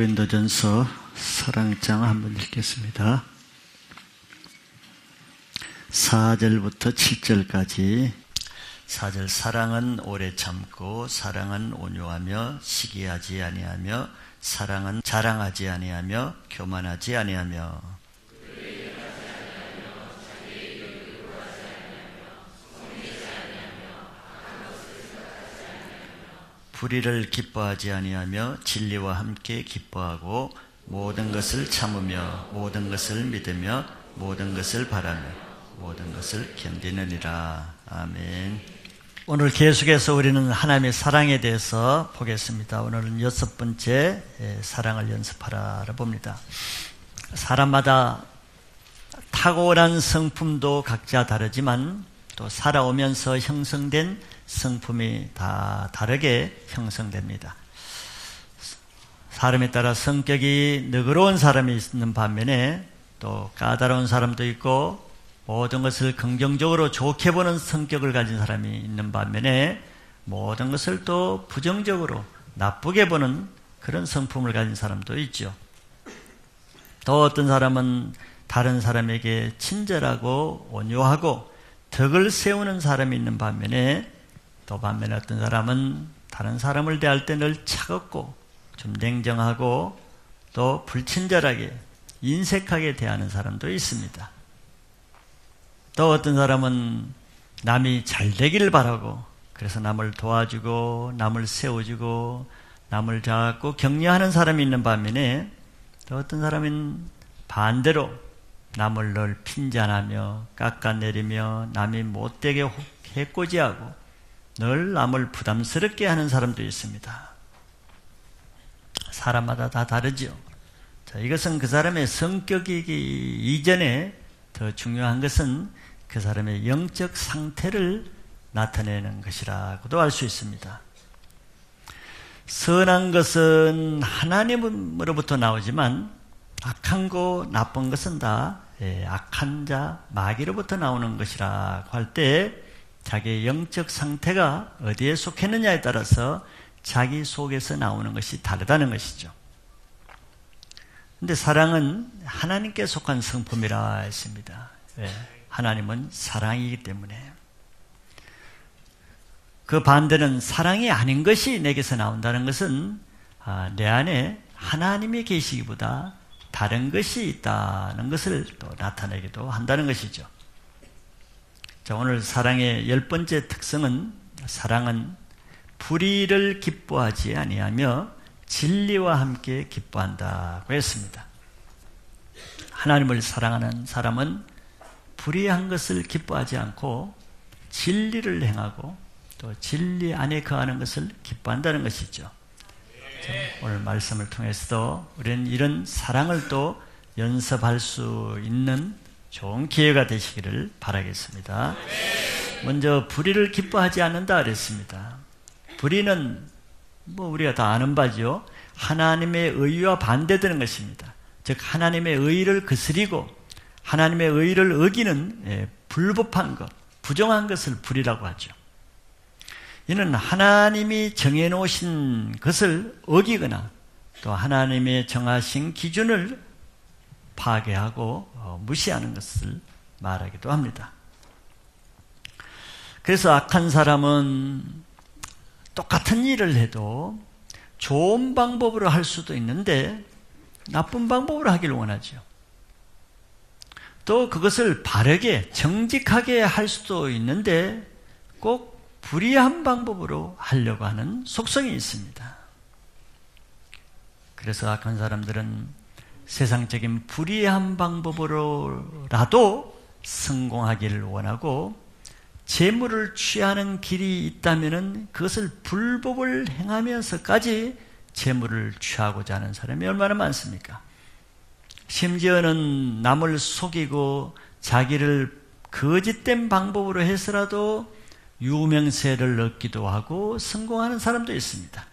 고린도전서 사랑장 한번 읽겠습니다. 4절부터 7절까지. 4절 사랑은 오래 참고 사랑은 온유하며 시기하지 아니하며 사랑은 자랑하지 아니하며 교만하지 아니하며 불의를 기뻐하지 아니하며 진리와 함께 기뻐하고 모든 것을 참으며 모든 것을 믿으며 모든 것을 바라며 모든 것을 견디느니라. 아멘. 오늘 계속해서 우리는 하나님의 사랑에 대해서 보겠습니다. 오늘은 6번째 사랑을 연습하라를 봅니다. 사람마다 탁월한 성품도 각자 다르지만 또 살아오면서 형성된 성품이 다 다르게 형성됩니다. 사람에 따라 성격이 너그러운 사람이 있는 반면에 또 까다로운 사람도 있고 모든 것을 긍정적으로 좋게 보는 성격을 가진 사람이 있는 반면에 모든 것을 또 부정적으로 나쁘게 보는 그런 성품을 가진 사람도 있죠. 또 어떤 사람은 다른 사람에게 친절하고 온유하고 덕을 세우는 사람이 있는 반면에 또 반면에 어떤 사람은 다른 사람을 대할 때 늘 차갑고 좀 냉정하고 또 불친절하게 인색하게 대하는 사람도 있습니다. 또 어떤 사람은 남이 잘 되기를 바라고 그래서 남을 도와주고 남을 세워주고 남을 자꾸 격려하는 사람이 있는 반면에 또 어떤 사람은 반대로 남을 늘 핀잔하며 깎아내리며 남이 못되게 해코지하고 늘 남을 부담스럽게 하는 사람도 있습니다. 사람마다 다 다르죠. 자, 이것은 그 사람의 성격이기 이전에 더 중요한 것은 그 사람의 영적 상태를 나타내는 것이라고도 알 수 있습니다. 선한 것은 하나님으로부터 나오지만 악한 거 나쁜 것은 다 악한 자 마귀로부터 나오는 것이라고 할 때 자기의 영적 상태가 어디에 속했느냐에 따라서 자기 속에서 나오는 것이 다르다는 것이죠. 그런데 사랑은 하나님께 속한 성품이라 했습니다. 왜? 하나님은 사랑이기 때문에. 그 반대는 사랑이 아닌 것이 내게서 나온다는 것은 내 안에 하나님이 계시기보다 다른 것이 있다는 것을 또 나타내기도 한다는 것이죠. 자, 오늘 사랑의 10번째 특성은 사랑은 불의를 기뻐하지 아니하며 진리와 함께 기뻐한다고 했습니다. 하나님을 사랑하는 사람은 불의한 것을 기뻐하지 않고 진리를 행하고 또 진리 안에 거하는 것을 기뻐한다는 것이죠. 자, 오늘 말씀을 통해서도 우리는 이런 사랑을 또 연습할 수 있는 좋은 기회가 되시기를 바라겠습니다. 먼저 불의를 기뻐하지 않는다 그랬습니다. 불의는 우리가 다 아는 바죠. 하나님의 의와 반대되는 것입니다. 즉 하나님의 의를 거스리고 하나님의 의를 어기는 불법한 것, 부정한 것을 불의라고 하죠. 이는 하나님이 정해놓으신 것을 어기거나 또 하나님의 정하신 기준을 파괴하고 무시하는 것을 말하기도 합니다. 그래서 악한 사람은 똑같은 일을 해도 좋은 방법으로 할 수도 있는데 나쁜 방법으로 하기를 원하죠. 또 그것을 바르게 정직하게 할 수도 있는데 꼭 불의한 방법으로 하려고 하는 속성이 있습니다. 그래서 악한 사람들은 세상적인 불의한 방법으로라도 성공하기를 원하고 재물을 취하는 길이 있다면 그것을 불법을 행하면서까지 재물을 취하고자 하는 사람이 얼마나 많습니까? 심지어는 남을 속이고 자기를 거짓된 방법으로 해서라도 유명세를 얻기도 하고 성공하는 사람도 있습니다.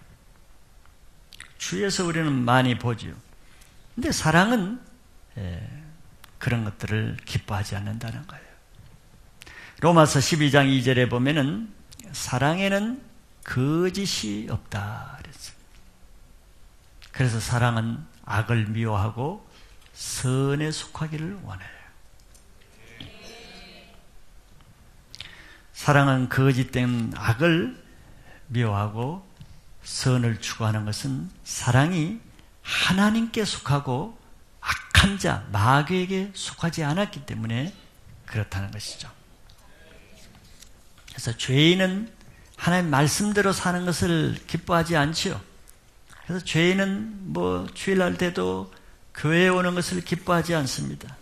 주위에서 우리는 많이 보죠. 근데 사랑은 그런 것들을 기뻐하지 않는다는 거예요. 로마서 12장 2절에 보면은 사랑에는 거짓이 없다 그랬어요. 그래서 사랑은 악을 미워하고 선에 속하기를 원해요. 사랑은 거짓된 악을 미워하고 선을 추구하는 것은 사랑이 하나님께 속하고 악한 자, 마귀에게 속하지 않았기 때문에 그렇다는 것이죠. 그래서 죄인은 하나님 말씀대로 사는 것을 기뻐하지 않지요. 그래서 죄인은 주일날 때도 교회에 오는 것을 기뻐하지 않습니다.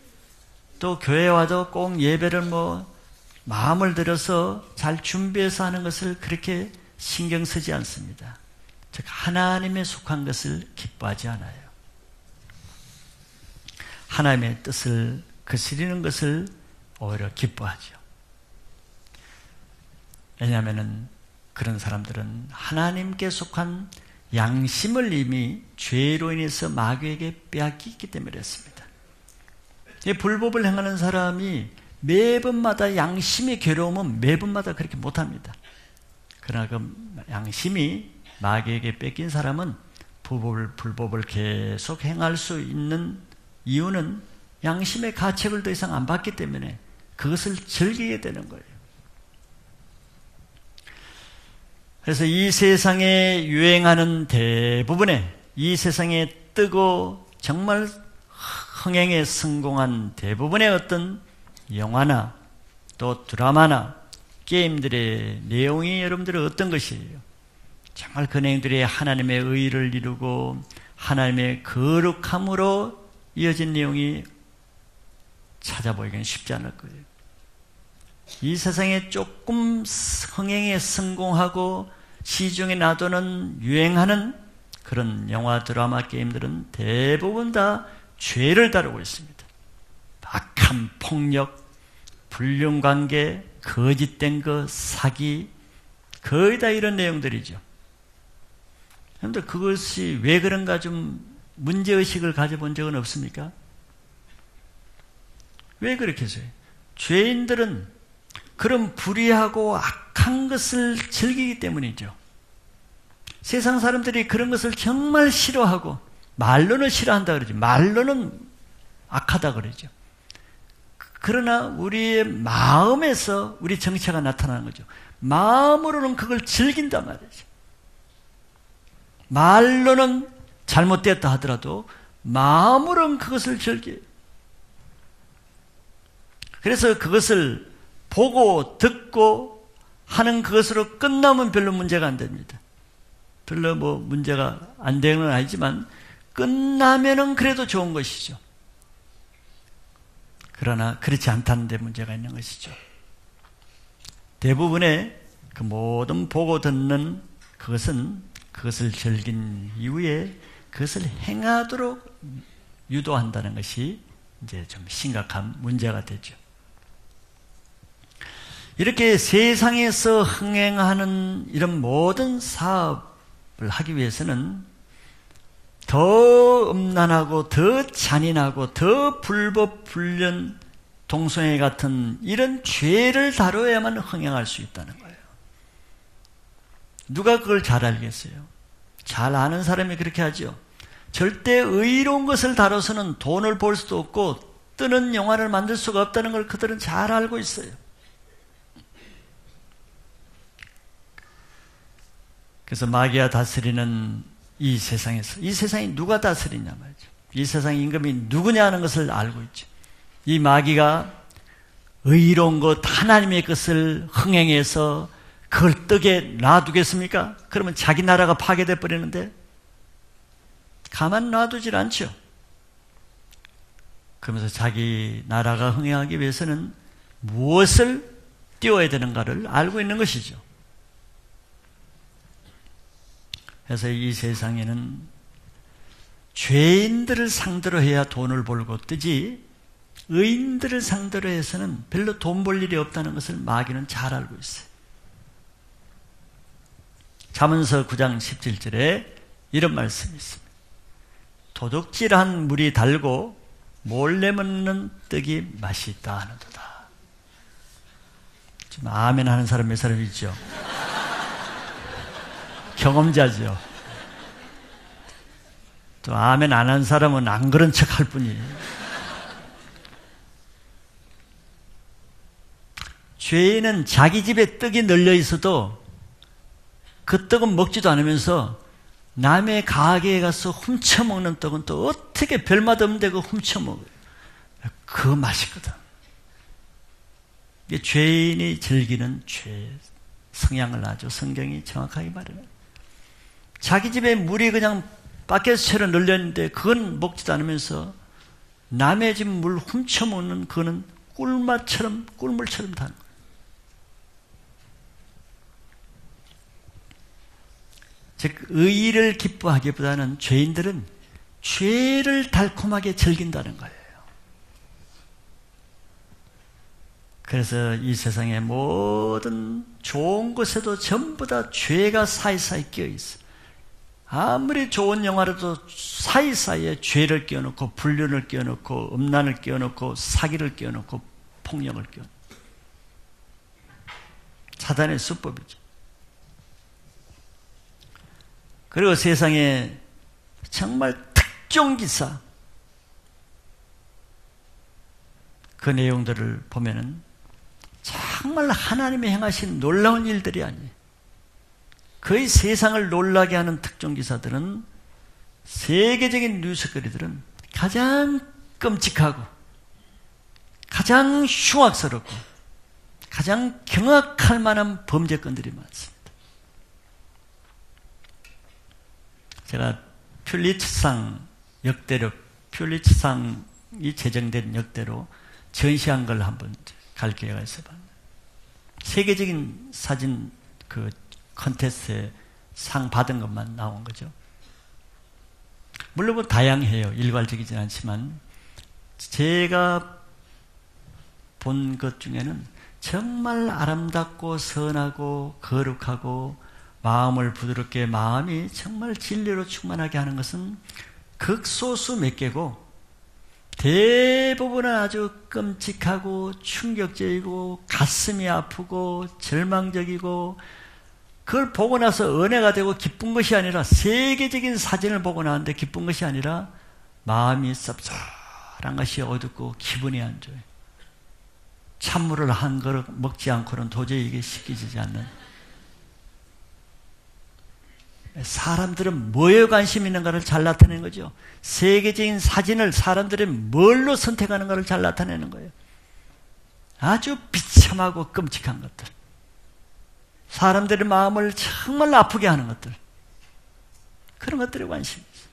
또 교회에 와도 꼭 예배를 마음을 들여서 잘 준비해서 하는 것을 그렇게 신경 쓰지 않습니다. 즉 하나님에 속한 것을 기뻐하지 않아요. 하나님의 뜻을 거스리는 것을 오히려 기뻐하죠. 왜냐하면 그런 사람들은 하나님께 속한 양심을 이미 죄로 인해서 마귀에게 빼앗기기 때문에 그렇습니다. 불법을 행하는 사람이 매번마다 양심이 괴로우면 매번마다 그렇게 못합니다. 그러나 그 양심이 마귀에게 뺏긴 사람은 불법을 계속 행할 수 있는 이유는 양심의 가책을 더 이상 안 받기 때문에 그것을 즐기게 되는 거예요. 그래서 이 세상에 유행하는 대부분의, 이 세상에 뜨고 정말 흥행에 성공한 대부분의 어떤 영화나 또 드라마나 게임들의 내용이 여러분들은 어떤 것이에요? 정말 그 내용들이 하나님의 의를 이루고 하나님의 거룩함으로 이어진 내용이 찾아보기는 쉽지 않을 거예요. 이 세상에 조금 흥행에 성공하고 시중에 놔두는 유행하는 그런 영화, 드라마, 게임들은 대부분 다 죄를 다루고 있습니다. 악한 폭력, 불륜관계, 거짓된 거, 사기, 거의 다 이런 내용들이죠. 그런데 그것이 왜 그런가 좀 문제의식을 가져본 적은 없습니까? 왜 그렇게 해서요? 죄인들은 그런 불의하고 악한 것을 즐기기 때문이죠. 세상 사람들이 그런 것을 정말 싫어하고 말로는 싫어한다 그러죠. 말로는 악하다 그러죠. 그러나 우리의 마음에서 우리 정체가 나타나는 거죠. 마음으로는 그걸 즐긴단 말이죠. 말로는 잘못되었다 하더라도 마음으로는 그것을 즐겨요. 그래서 그것을 보고 듣고 하는 그것으로 끝나면 별로 문제가 안 됩니다. 별로 문제가 안 되는 건 아니지만 끝나면은 그래도 좋은 것이죠. 그러나 그렇지 않다는 데 문제가 있는 것이죠. 대부분의 그 모든 보고 듣는 그것은 그것을 즐긴 이후에 그것을 행하도록 유도한다는 것이 이제 좀 심각한 문제가 되죠. 이렇게 세상에서 흥행하는 이런 모든 사업을 하기 위해서는 더 음란하고 더 잔인하고 더 불법, 불륜, 동성애 같은 이런 죄를 다뤄야만 흥행할 수 있다는 거예요. 누가 그걸 잘 알겠어요? 잘 아는 사람이 그렇게 하죠. 절대 의로운 것을 다뤄서는 돈을 벌 수도 없고 뜨는 영화를 만들 수가 없다는 걸 그들은 잘 알고 있어요. 그래서 마귀가 다스리는 이 세상에서, 이 세상이 누가 다스리냐 말이죠. 이 세상의 임금이 누구냐 하는 것을 알고 있죠. 이 마귀가 의로운 것, 하나님의 것을 흥행해서 그걸 뜨게 놔두겠습니까? 그러면 자기 나라가 파괴돼 버리는데 가만 놔두질 않죠. 그러면서 자기 나라가 흥행하기 위해서는 무엇을 띄워야 되는가를 알고 있는 것이죠. 그래서 이 세상에는 죄인들을 상대로 해야 돈을 벌고 뜨지 의인들을 상대로 해서는 별로 돈 벌 일이 없다는 것을 마귀는 잘 알고 있어요. 잠언서 9장 17절에 이런 말씀이 있습니다. 도둑질한 물이 달고 몰래 먹는 떡이 맛있다 하는도다. 지금 아멘 하는 사람 몇 사람 있죠? 경험자죠. 또 아멘 안 한 사람은 안 그런 척 할 뿐이에요. 죄인은 자기 집에 떡이 널려 있어도 그 떡은 먹지도 않으면서 남의 가게에 가서 훔쳐먹는 떡은 또 어떻게 별맛 없는데 그 훔쳐먹어요. 그 맛이거든. 이게 죄인이 즐기는 죄 성향을 아주 성경이 정확하게 말해요. 자기 집에 물이 그냥 바켓처럼 널렸는데 그건 먹지도 않으면서 남의 집 물 훔쳐먹는 그거는 꿀물처럼 다는 거예요. 즉 의의를 기뻐하기보다는 죄인들은 죄를 달콤하게 즐긴다는 거예요. 그래서 이 세상의 모든 좋은 것에도 전부 다 죄가 사이사이 끼어 있어. 아무리 좋은 영화라도 사이사이에 죄를 끼워놓고 불륜을 끼워놓고 음란을 끼워놓고 사기를 끼워놓고 폭력을 끼워놓고 사단의 수법이죠. 그리고 세상에 정말 특종기사 그 내용들을 보면은 정말 하나님이 행하신 놀라운 일들이 아니에요. 거의 세상을 놀라게 하는 특종기사들은 세계적인 뉴스거리들은 가장 끔찍하고 가장 흉악스럽고 가장 경악할 만한 범죄건들이 많습니다. 제가 퓰리츠상 역대로 퓰리츠상이 제정된 역대로 전시한 걸 한번 갈 기회가 있어봤는데 세계적인 사진 그 컨테스트에 상 받은 것만 나온 거죠. 물론 뭐 다양해요. 일괄적이진 않지만 제가 본 것 중에는 정말 아름답고 선하고 거룩하고 마음을 부드럽게 마음이 정말 진리로 충만하게 하는 것은 극소수 몇 개고 대부분은 아주 끔찍하고 충격적이고 가슴이 아프고 절망적이고 그걸 보고 나서 은혜가 되고 기쁜 것이 아니라 세계적인 사진을 보고 나왔는데 기쁜 것이 아니라 마음이 섭섭한 것이 어둡고 기분이 안 좋아요. 찬물을 한 그릇 먹지 않고는 도저히 이게 씻기지 않는. 사람들은 뭐에 관심 있는가를 잘 나타내는 거죠. 세계적인 사진을 사람들이 뭘로 선택하는가를 잘 나타내는 거예요. 아주 비참하고 끔찍한 것들. 사람들의 마음을 정말 아프게 하는 것들. 그런 것들에 관심이 있어요.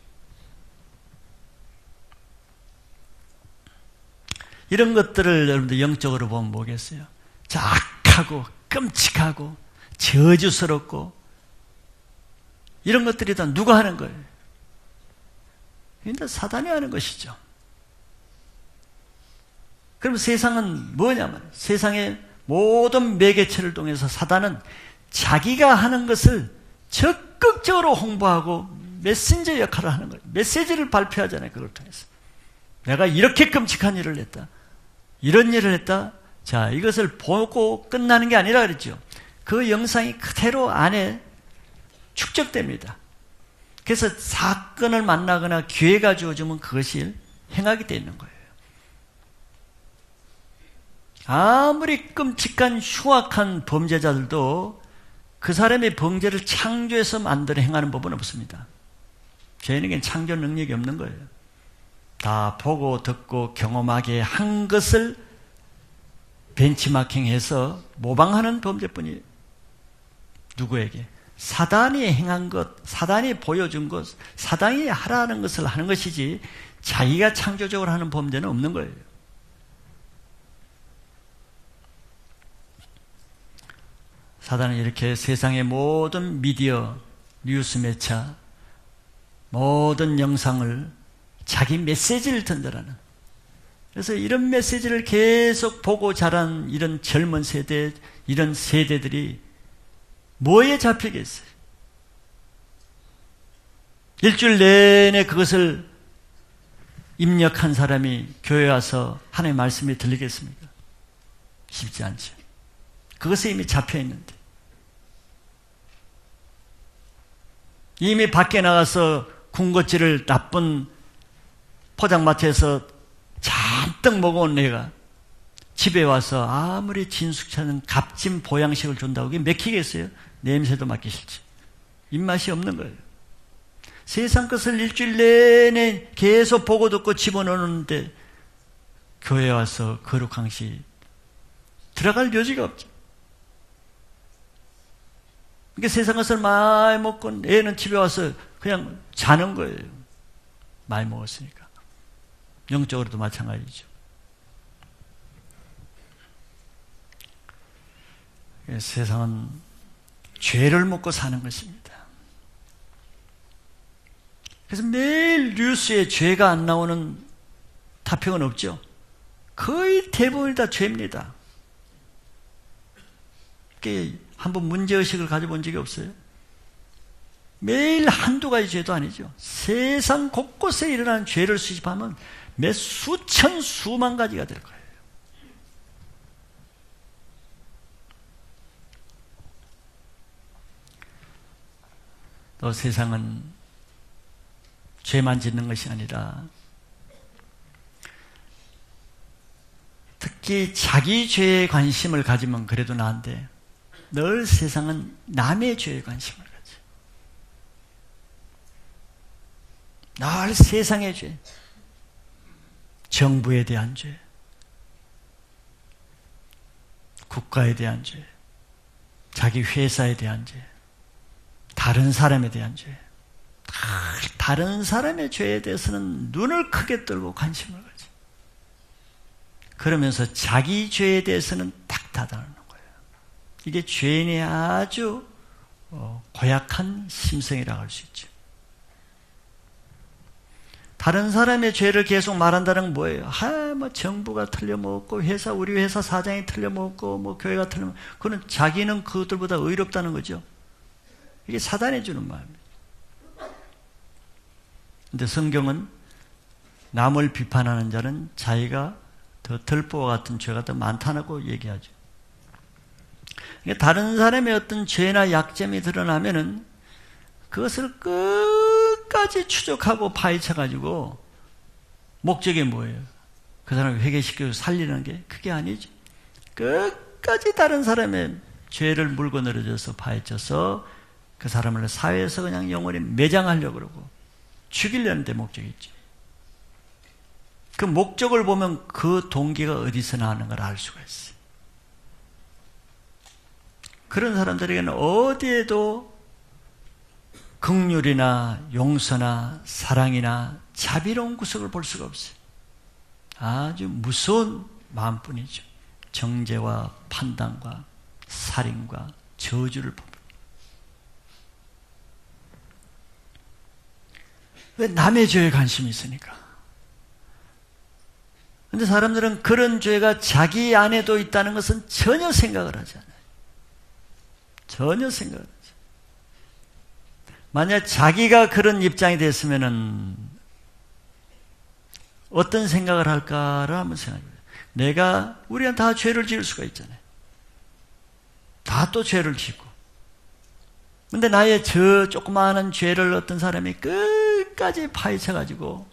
이런 것들을 여러분들 영적으로 보면 뭐겠어요? 악하고 끔찍하고 저주스럽고 이런 것들이 다 누가 하는 거예요? 일단 사단이 하는 것이죠. 그럼 세상은 뭐냐면 세상의 모든 매개체를 통해서 사단은 자기가 하는 것을 적극적으로 홍보하고 메신저 역할을 하는 거예요. 메시지를 발표하잖아요. 그걸 통해서. 내가 이렇게 끔찍한 일을 했다. 이런 일을 했다. 자, 이것을 보고 끝나는 게 아니라 그랬죠. 그 영상이 그대로 안에 축적됩니다. 그래서 사건을 만나거나 기회가 주어지면 그것이 행하게 되어 있는 거예요. 아무리 끔찍한 흉악한 범죄자들도 그 사람의 범죄를 창조해서 만들어 행하는 법은 없습니다. 죄인에게는 창조 능력이 없는 거예요. 다 보고 듣고 경험하게 한 것을 벤치마킹해서 모방하는 범죄뿐이에요. 누구에게? 사단이 행한 것, 사단이 보여준 것, 사단이 하라는 것을 하는 것이지 자기가 창조적으로 하는 범죄는 없는 거예요. 사단은 이렇게 세상의 모든 미디어, 뉴스 매체, 모든 영상을 자기 메시지를 전달하는, 그래서 이런 메시지를 계속 보고 자란 이런 젊은 세대, 이런 세대들이 뭐에 잡히겠어요? 일주일 내내 그것을 입력한 사람이 교회 와서 하나님의 말씀이 들리겠습니까? 쉽지 않죠. 그것에 이미 잡혀 있는데. 이미 밖에 나가서 군것질을 나쁜 포장마차에서 잔뜩 먹어온 내가 집에 와서 아무리 진숙치 않은 값진 보양식을 준다고 그게 먹히겠어요? 냄새도 맡기 싫지. 입맛이 없는 거예요. 세상 것을 일주일 내내 계속 보고 듣고 집어넣는데 교회 와서 거룩한 것이 들어갈 여지가 없죠. 그러니까 세상 것을 많이 먹고 애는 집에 와서 그냥 자는 거예요. 많이 먹었으니까. 영적으로도 마찬가지죠. 세상은 죄를 먹고 사는 것입니다. 그래서 매일 뉴스에 죄가 안 나오는 타평은 없죠. 거의 대부분이 다 죄입니다. 한번 문제의식을 가져본 적이 없어요. 매일 한두 가지 죄도 아니죠. 세상 곳곳에 일어나는 죄를 수집하면 몇 수천 수만 가지가 될 거예요. 또 세상은 죄만 짓는 것이 아니라 특히 자기 죄에 관심을 가지면 그래도 나은데 늘 세상은 남의 죄에 관심을 가져. 늘 세상의 죄, 정부에 대한 죄, 국가에 대한 죄, 자기 회사에 대한 죄, 다른 사람에 대한 죄, 다른 사람의 죄에 대해서는 눈을 크게 뜨고 관심을 가져. 그러면서 자기 죄에 대해서는 딱 닫아놓는 거예요. 이게 죄인의 아주 고약한 심성이라고 할 수 있죠. 다른 사람의 죄를 계속 말한다는 건 뭐예요? 뭐 정부가 틀려먹었고, 우리 회사 사장이 틀려먹었고, 뭐 교회가 틀려먹었고, 그건 자기는 그것들보다 의롭다는 거죠. 이게 사단이 주는 마음이에요. 근데 성경은 남을 비판하는 자는 자기가 더 들보와 같은 죄가 더 많다고 얘기하죠. 그러니까 다른 사람의 어떤 죄나 약점이 드러나면은 그것을 끝까지 추적하고 파헤쳐가지고 목적이 뭐예요? 그 사람을 회개시켜서 살리는 게 그게 아니죠. 끝까지 다른 사람의 죄를 물고 늘어져서 파헤쳐서 그 사람을 사회에서 그냥 영원히 매장하려고 그러고 죽이려는 데 목적이 있죠. 그 목적을 보면 그 동기가 어디서 나오는 걸 알 수가 있어요. 그런 사람들에게는 어디에도 긍휼이나 용서나 사랑이나 자비로운 구석을 볼 수가 없어요. 아주 무서운 마음뿐이죠. 정죄와 판단과 살인과 저주를 봅니다. 왜? 남의 죄에 관심이 있으니까. 그런데 사람들은 그런 죄가 자기 안에도 있다는 것은 전혀 생각을 하지 않아요. 전혀 생각을 하지 않아요. 만약 자기가 그런 입장이 됐으면은 어떤 생각을 할까를 한번 생각해봐요. 우리는 다 죄를 지을 수가 있잖아요. 다 또 죄를 짓고. 근데 나의 저 조그마한 죄를 어떤 사람이 끝까지 파헤쳐가지고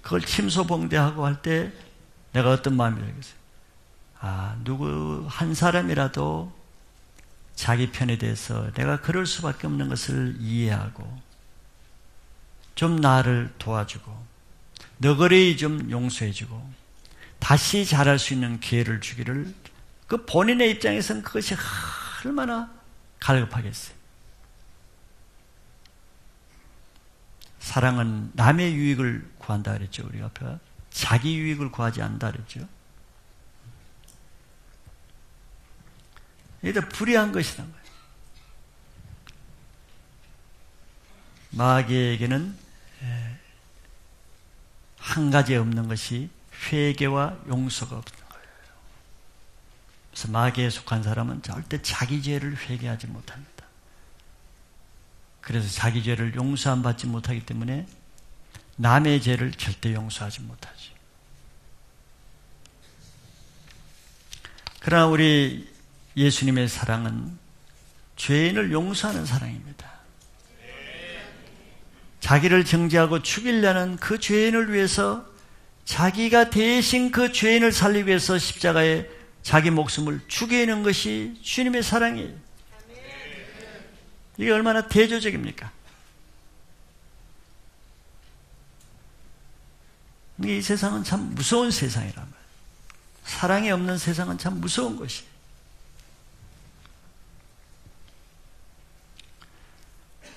그걸 침소봉대하고 할 때 내가 어떤 마음이 들겠어요? 누구 한 사람이라도 자기 편에 대해서 내가 그럴 수밖에 없는 것을 이해하고 좀 나를 도와주고 너그레이 좀 용서해주고 다시 잘할 수 있는 기회를 주기를 그 본인의 입장에서는 그것이 얼마나 갈급하겠어요. 사랑은 남의 유익을 구한다 그랬죠. 우리가 앞에 자기 유익을 구하지 않는다 그랬죠. 이게 더 불의한 것이란 거예요. 마귀에게는 한 가지 없는 것이 회개와 용서가 없는 거예요. 그래서 마귀에 속한 사람은 절대 자기 죄를 회개하지 못합니다. 그래서 자기 죄를 용서함 받지 못하기 때문에 남의 죄를 절대 용서하지 못하지. 그러나 우리 예수님의 사랑은 죄인을 용서하는 사랑입니다. 자기를 정죄하고 죽이려는 그 죄인을 위해서 자기가 대신 그 죄인을 살리기 위해서 십자가에 자기 목숨을 죽이는 것이 주님의 사랑이에요. 이게 얼마나 대조적입니까? 이 세상은 참 무서운 세상이란 말이에요. 사랑이 없는 세상은 참 무서운 것이에요.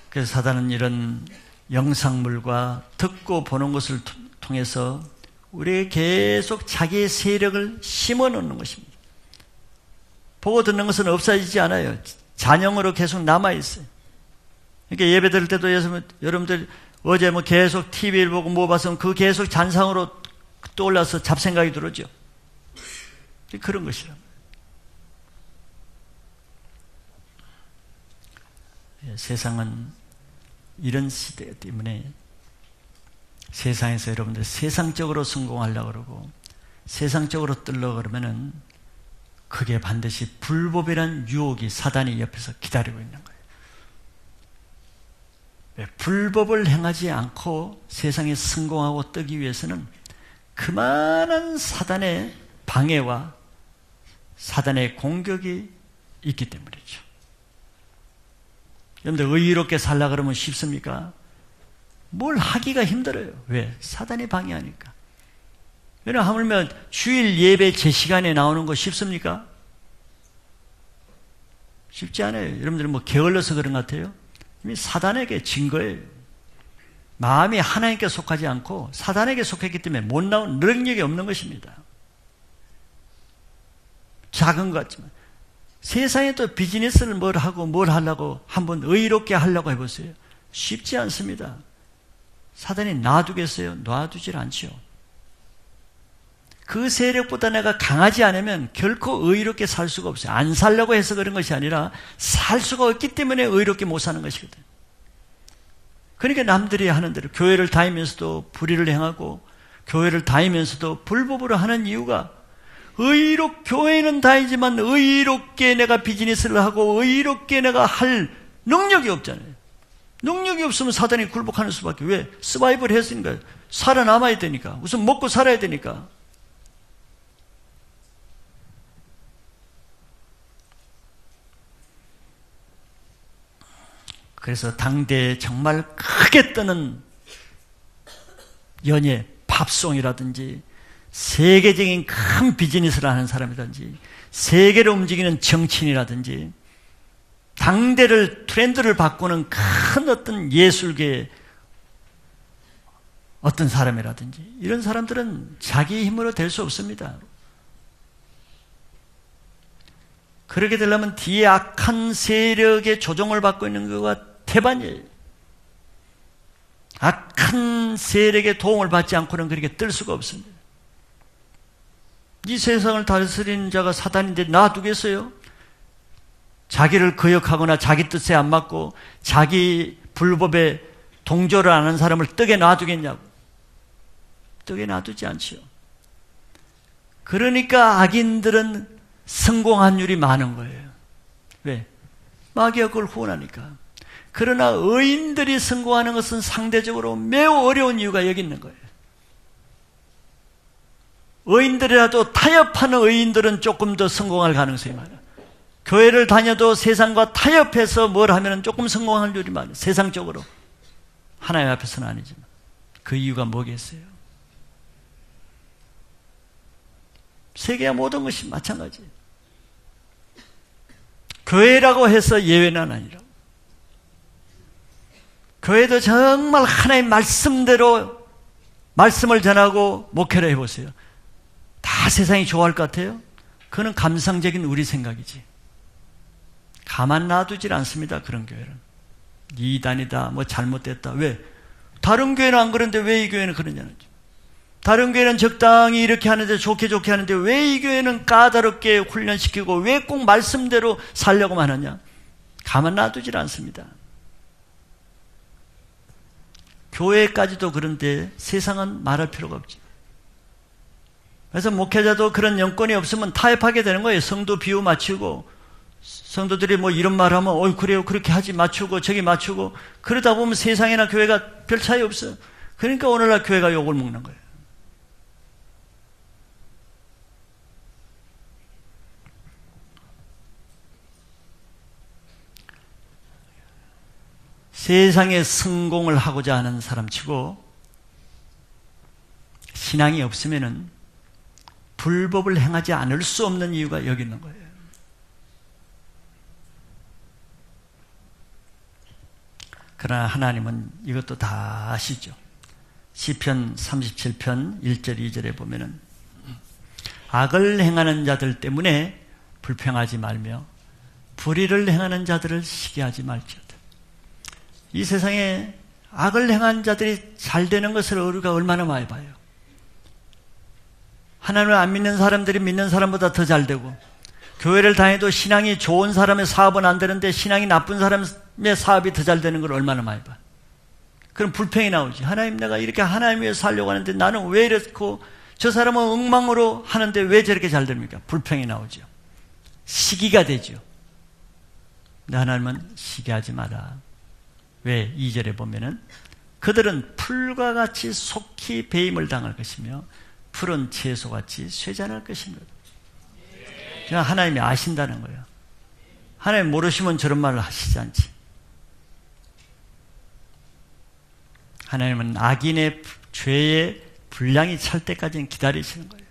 그래서 사단은 이런 영상물과 듣고 보는 것을 통해서 우리에게 계속 자기의 세력을 심어놓는 것입니다. 보고 듣는 것은 없어지지 않아요. 잔영으로 계속 남아있어요. 그러니까 예배 드릴 때도 여러분들 어제 계속 TV를 보고 뭐 봐서 그 계속 잔상으로 떠올라서 잡생각이 들었죠. 그런 것이란 말이에요. 세상은 이런 시대 때문에 세상에서 여러분들 세상적으로 성공하려고 그러고 세상적으로 뜨려고 그러면은 그게 반드시 불법이란 유혹이 사단이 옆에서 기다리고 있는 거예요. 불법을 행하지 않고 세상에 성공하고 뜨기 위해서는 그만한 사단의 방해와 사단의 공격이 있기 때문이죠. 여러분들 의롭게 살라 그러면 쉽습니까? 뭘 하기가 힘들어요. 왜? 사단이 방해하니까. 왜냐하면 하물며 주일 예배 제 시간에 나오는 거 쉽습니까? 쉽지 않아요. 여러분들은 게을러서 그런 것 같아요. 이미 사단에게 진 거예요. 마음이 하나님께 속하지 않고 사단에게 속했기 때문에 못 나온 능력이 없는 것입니다. 작은 것 같지만 세상에 또 비즈니스를 뭘 하려고 한번 의롭게 하려고 해보세요. 쉽지 않습니다. 사단이 놔두겠어요? 놔두질 않죠. 그 세력보다 내가 강하지 않으면 결코 의롭게 살 수가 없어요. 안 살려고 해서 그런 것이 아니라 살 수가 없기 때문에 의롭게 못 사는 것이거든요. 그러니까 남들이 하는 대로 교회를 다니면서도 불의를 행하고 교회를 다니면서도 불법으로 하는 이유가 교회는 다니지만 의롭게 내가 비즈니스를 하고 의롭게 내가 할 능력이 없잖아요. 능력이 없으면 사단이 굴복하는 수밖에. 왜? 서바이벌 했으니까. 살아남아야 되니까. 우선 먹고 살아야 되니까. 그래서 당대에 정말 크게 뜨는 연예, 팝송이라든지 세계적인 큰 비즈니스를 하는 사람이라든지 세계를 움직이는 정치인이라든지 당대를 트렌드를 바꾸는 큰 어떤 예술계의 어떤 사람이라든지 이런 사람들은 자기 힘으로 될 수 없습니다. 그렇게 되려면 뒤에 악한 세력의 조종을 받고 있는 것과 태반이에요. 악한 세력의 도움을 받지 않고는 그렇게 뜰 수가 없습니다. 이 세상을 다스리는 자가 사단인데 놔두겠어요? 자기를 거역하거나 자기 뜻에 안 맞고 자기 불법에 동조를 안 하는 사람을 떡에 놔두겠냐고. 떡에 놔두지 않지요. 그러니까 악인들은 성공한율이 많은 거예요. 왜? 마귀가 그걸 후원하니까. 그러나 의인들이 성공하는 것은 상대적으로 매우 어려운 이유가 여기 있는 거예요. 의인들이라도 타협하는 의인들은 조금 더 성공할 가능성이 많아요. 교회를 다녀도 세상과 타협해서 뭘 하면 조금 성공할 일이 많아요. 세상적으로. 하나님 앞에서는 아니지만. 그 이유가 뭐겠어요? 세계의 모든 것이 마찬가지예요. 교회라고 해서 예외는 아니라고. 교회도 정말 하나님 말씀대로 말씀을 전하고 목회를 해보세요. 다 세상이 좋아할 것 같아요? 그건 감상적인 우리 생각이지. 가만 놔두질 않습니다. 그런 교회는. 이단이다, 잘못됐다. 왜? 다른 교회는 안 그런데 왜 이 교회는 그러냐는 거죠. 다른 교회는 적당히 이렇게 하는데 좋게 하는데 왜 이 교회는 까다롭게 훈련시키고 왜 꼭 말씀대로 살려고만 하냐? 가만 놔두질 않습니다. 교회까지도 그런데 세상은 말할 필요가 없죠. 그래서 목회자도 그런 영권이 없으면 타협하게 되는 거예요. 성도 비유 맞추고 성도들이 뭐 이런 말 하면, 그래요. 그렇게 하지. 맞추고, 저기 맞추고. 그러다 보면 세상이나 교회가 별 차이 없어요. 그러니까 오늘날 교회가 욕을 먹는 거예요. 세상에 성공을 하고자 하는 사람치고 신앙이 없으면은 불법을 행하지 않을 수 없는 이유가 여기 있는 거예요. 그러나 하나님은 이것도 다 아시죠. 시편 37편 1절 2절에 보면은 악을 행하는 자들 때문에 불평하지 말며 불의를 행하는 자들을 시기하지 말지어다. 이 세상에 악을 행한 자들이 잘 되는 것을 우리가 얼마나 많이 봐요. 하나님을 안 믿는 사람들이 믿는 사람보다 더 잘 되고, 교회를 다녀도 신앙이 좋은 사람의 사업은 안 되는데 신앙이 나쁜 사람의 사업이 더 잘 되는 걸 얼마나 많이 봐. 그럼 불평이 나오지. 하나님, 내가 이렇게 하나님 위해서 살려고 하는데 나는 왜 이렇고 저 사람은 엉망으로 하는데 왜 저렇게 잘 됩니까? 불평이 나오죠. 시기가 되죠. 근데 하나님은 시기하지 마라. 왜? 2절에 보면은 그들은 풀과 같이 속히 배임을 당할 것이며 푸른 채소같이 쇠잔할 것입니다. 그냥 하나님이 아신다는 거예요. 하나님 모르시면 저런 말을 하시지 않지. 하나님은 악인의 죄의 분량이 찰 때까지는 기다리시는 거예요.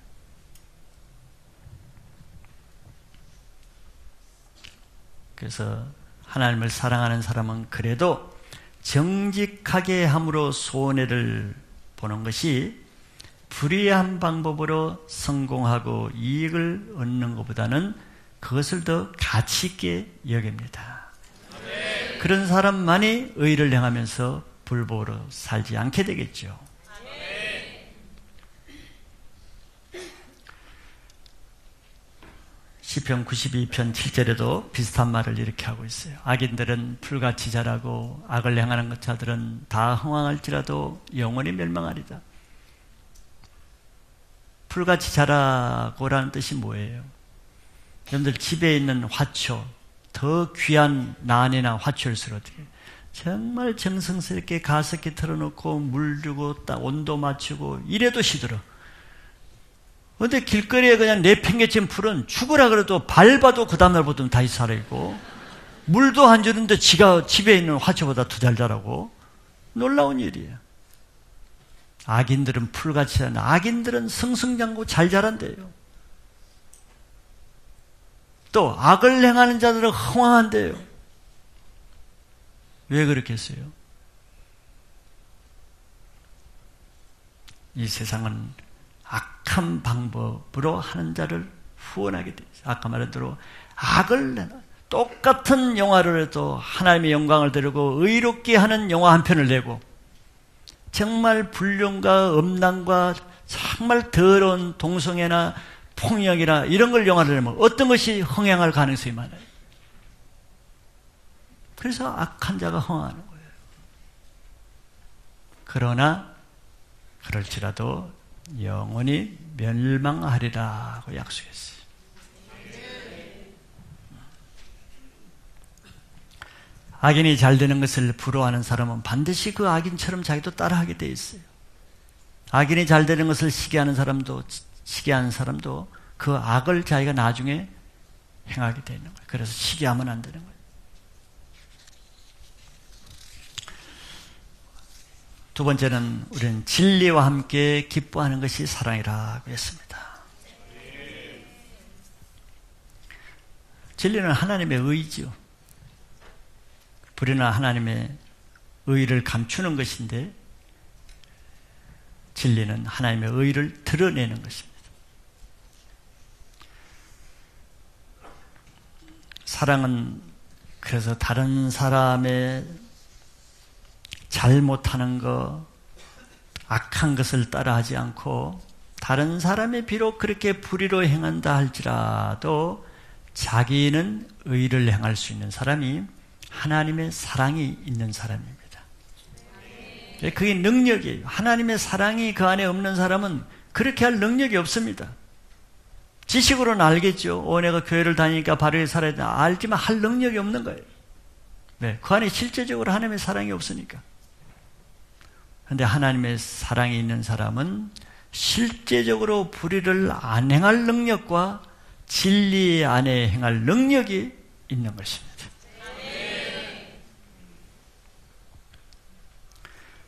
그래서 하나님을 사랑하는 사람은 그래도 정직하게 함으로 손해를 보는 것이 불의한 방법으로 성공하고 이익을 얻는 것보다는 그것을 더 가치 있게 여깁니다. 아멘. 그런 사람만이 의를 행하면서 불법으로 살지 않게 되겠죠. 아멘. 시편 92편 7절에도 비슷한 말을 이렇게 하고 있어요. 악인들은 풀같이 자라고 악을 행하는 자들은 다 흥황할지라도 영원히 멸망하리다. 풀같이 자라고라는 뜻이 뭐예요? 여러분들 집에 있는 화초, 더 귀한 난이나 화초일수록 어떻게 정말 정성스럽게 가습기 틀어놓고 물 주고 딱 온도 맞추고 이래도 시들어. 그런데 길거리에 그냥 내팽개친 풀은 죽으라 그래도 밟아도 그 다음날부터는 다시 살아있고, 물도 안 주는데 지가 집에 있는 화초보다 더 잘 자라고. 놀라운 일이에요. 악인들은 풀같이 자라. 악인들은 승승장구 잘 자란대요. 또 악을 행하는 자들은 흥황한대요. 왜 그렇겠어요? 이 세상은 악한 방법으로 하는 자를 후원하게 돼 있어요. 아까 말한 대로 악을 똑같은 영화를 해도 하나님의 영광을 드리고 의롭게 하는 영화 한 편을 내고, 정말 불륜과 음란과 정말 더러운 동성애나 폭력이나 이런 걸 영화를 내면 어떤 것이 흥행할 가능성이 많아요. 그래서 악한 자가 흥하는 거예요. 그러나 그럴지라도 영원히 멸망하리라고 약속했어요. 악인이 잘 되는 것을 부러워하는 사람은 반드시 그 악인처럼 자기도 따라하게 돼 있어요. 악인이 잘 되는 것을 시기하는 사람도 그 악을 자기가 나중에 행하게 되는 거예요. 그래서 시기하면 안 되는 거예요. 두 번째는 우리는 진리와 함께 기뻐하는 것이 사랑이라고 했습니다. 진리는 하나님의 의지요. 불의나 하나님의 의를 감추는 것인데, 진리는 하나님의 의를 드러내는 것입니다. 사랑은 그래서 다른 사람의 잘못하는 것, 악한 것을 따라하지 않고 다른 사람이 비록 그렇게 불의로 행한다 할지라도 자기는 의를 행할 수 있는 사람이 하나님의 사랑이 있는 사람입니다. 그게 능력이에요. 하나님의 사랑이 그 안에 없는 사람은 그렇게 할 능력이 없습니다. 지식으로는 알겠죠. 내가 교회를 다니니까 바르게 살아야 된다. 알지만 할 능력이 없는 거예요. 네, 그 안에 실제적으로 하나님의 사랑이 없으니까. 그런데 하나님의 사랑이 있는 사람은 실제적으로 불의를 안 행할 능력과 진리 안에 행할 능력이 있는 것입니다.